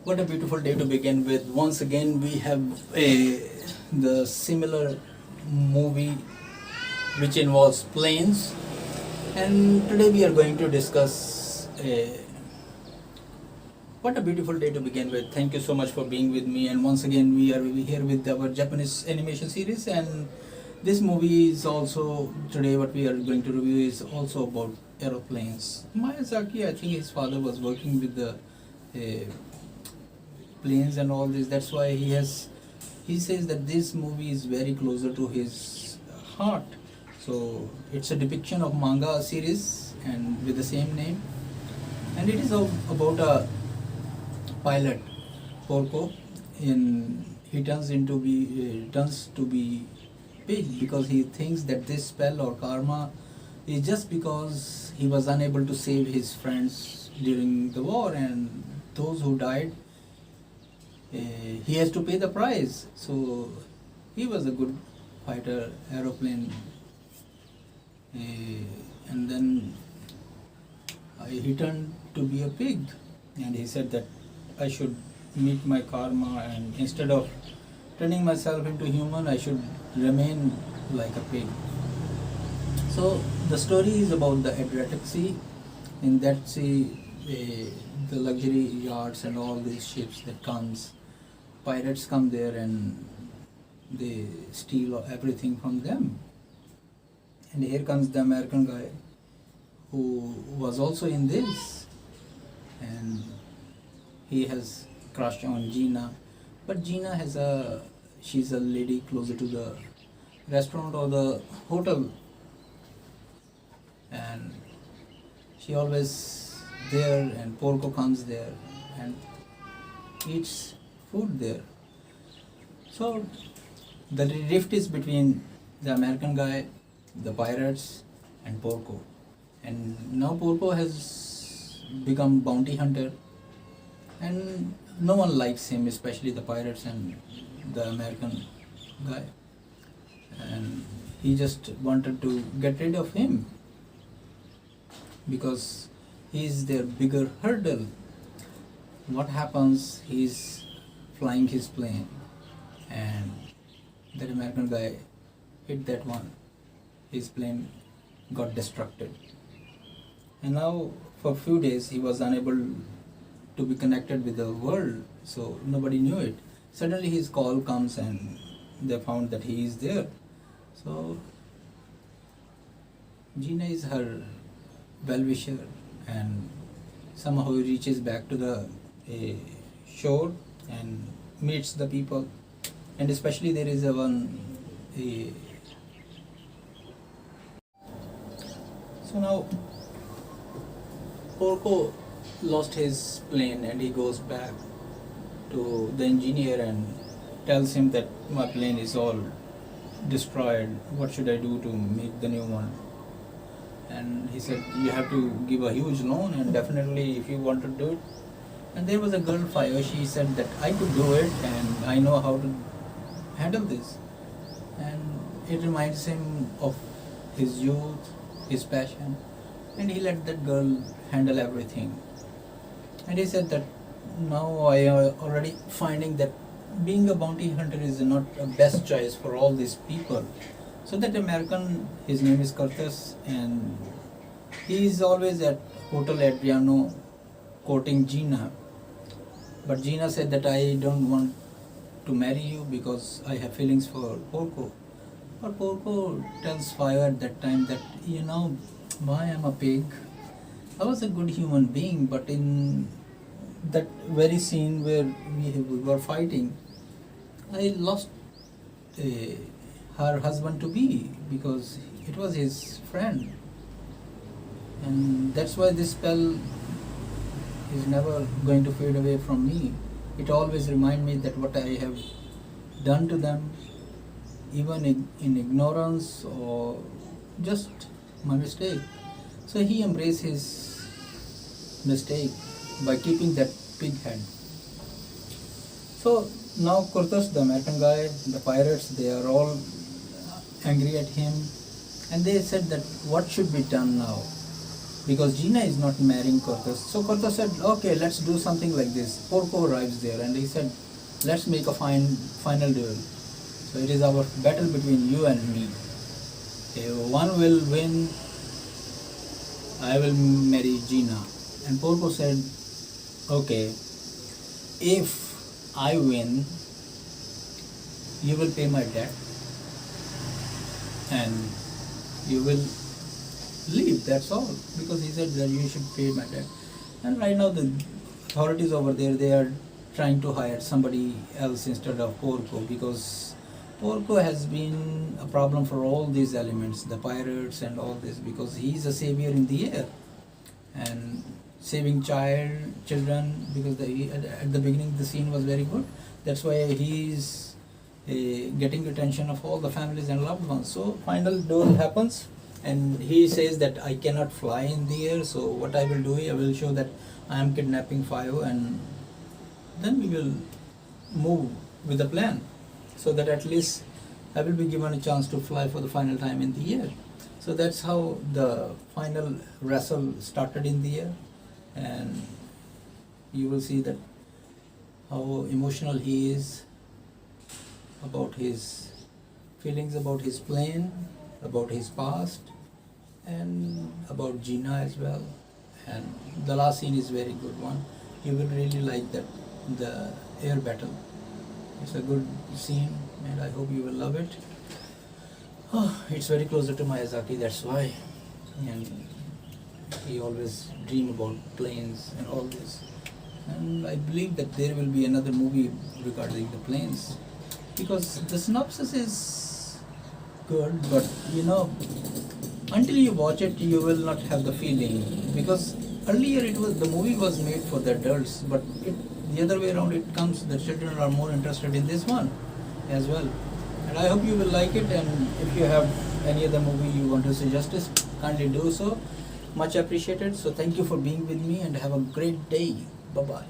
What a beautiful day to begin with. Once again, we have the similar movie which involves planes, and today we are going to discuss. What a beautiful day to begin with. Thank you so much for being with me. And once again, we are here with our Japanese animation series, and this movie is also today. What we are going to review is also about aeroplanes. Miyazaki, I think his father was working with the planes and all this. That's why he says that this movie is very closer to his heart. So it's a depiction of manga series and with the same name, and it is about a pilot, Porco. He turns to be pig because he thinks that this spell or karma is just because he was unable to save his friends during the war, and those who died, he has to pay the price. So he was a good fighter, aeroplane, and then he turned to be a pig, and he said that I should meet my karma, and instead of turning myself into human, I should remain like a pig. So the story is about the Adriatic Sea. In that sea, the luxury yachts and all these ships that comes, pirates come there and they steal everything from them. And here comes the American guy who was also in this, and he has crushed on Gina, but Gina she's a lady closer to the restaurant or the hotel, and she always there, and Porco comes there and eats food there. So the rift is between the American guy, the pirates, and Porco, and now Porco has become bounty hunter, and no one likes him, especially the pirates and the American guy, and he just wanted to get rid of him because he is their bigger hurdle. What happens? He's flying his plane, and that American guy hit that one. His plane got destructed, and now for a few days he was unable to be connected with the world, so nobody knew it. Suddenly his call comes and they found that he is there. So Gina is her well-wisher, and somehow he reaches back to the shore and meets the people, and especially there is so now Porco lost his plane, and he goes back to the engineer and tells him that my plane is all destroyed. What should I do to make the new one? And he said, you have to give a huge loan, and definitely if you want to do it. And there was a girl, Fire. She said that I could do it, and I know how to handle this. And it reminds him of his youth, his passion, and he let that girl handle everything. And he said that now I am already finding that being a bounty hunter is not a best choice for all these people. So that American, his name is Curtis, and he is always at Hotel Adriano courting Gina. But Gina said that I don't want to marry you because I have feelings for Porco. But Porco tells Fire at that time that, why I'm a pig. I was a good human being, but in that very scene where we were fighting, I lost her husband to be because it was his friend, and that's why this spell is never going to fade away from me. It always reminds me that what I have done to them, even in ignorance or just my mistake. So he embraced his mistake by keeping that pig head. So now Kurtas, the American guy, the pirates, they are all angry at him, and they said that what should be done now? because Gina is not marrying Cortez. So Cortez said, okay, let's do something like this. Porco arrives there and he said, let's make a final duel. So it is our battle between you and me. If one will win, I will marry Gina. And Porco said, okay, if I win, you will pay my debt and you will leave, that's all. Because he said that you should pay my debt. And right now the authorities over there, they are trying to hire somebody else instead of Porco, because Porco has been a problem for all these elements, the pirates and all this, because he is a savior in the air and saving children, because at the beginning the scene was very good. That's why he is getting attention of all the families and loved ones. So final duel happens and he says that I cannot fly in the air, so what I will do, I will show that I am kidnapping Five, and then we will move with a plan, so that at least I will be given a chance to fly for the final time in the air. So that's how the final wrestle started in the air, and you will see that how emotional he is about his feelings about his plane, about his past, and about Gina as well. And the last scene is very good one. You will really like that, the air battle. It's a good scene and I hope you will love it. Oh, it's very closer to Miyazaki, that's why. And he always dream about planes and all this. And I believe that there will be another movie regarding the planes, because the synopsis is good, but you know, until you watch it, you will not have the feeling. Because earlier the movie was made for the adults, but the other way around it comes, the children are more interested in this one as well. And I hope you will like it, and if you have any other movie you want to suggest us, kindly do so. Much appreciated. So thank you for being with me and have a great day. Bye bye.